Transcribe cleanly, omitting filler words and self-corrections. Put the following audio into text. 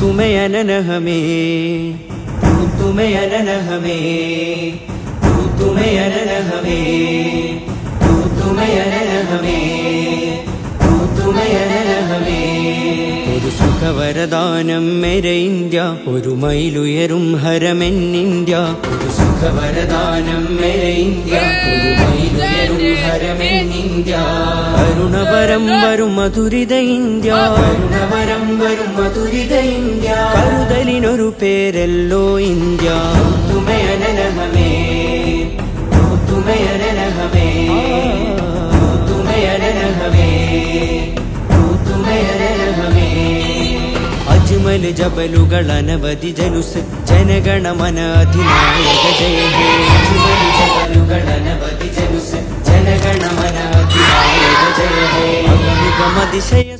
तुम्हें अनन हमें, तुम्हें अनन हमें, तुम्हें अनन हमें, तुम्हें अनन हमें, तुम्हें अनन हमें. ഒരു സുഖവരദാനം മേരെ ഇന്ത്യ, ഒരു മൈലുയരും ഹരമെൻ ഇന്ത്യ. ഒരു സുഖവരദാനം മേരെ ഇന്ത്യ, ഒരു മൈലുയരും ഹരമെൻ ഇന്ത്യ. കരുണവരം വരും മധുരിത ഇന്ത്യ, കരുണവരം വരും മധുരിത ഇന്ത്യ. കരുതലിനൊരു പേരല്ലോ ഇന്ത്യ. തുമേ അനന ഹമേ, തുമേ അനന ഹമേ, തുമേ അനന ഹമേ, തുമേ അനന ഹമേ. അജ്മൽ ജബലുകൾ അനവധി ജലുസ്, ജനഗണമന അധിനായക ജയ ഹേ. അജ്മൽ ജബലുകൾ അനവധി ജലുസ്, ജനഗണമന അധിനായക ജയ ഹേ. അഗമികമതിശയ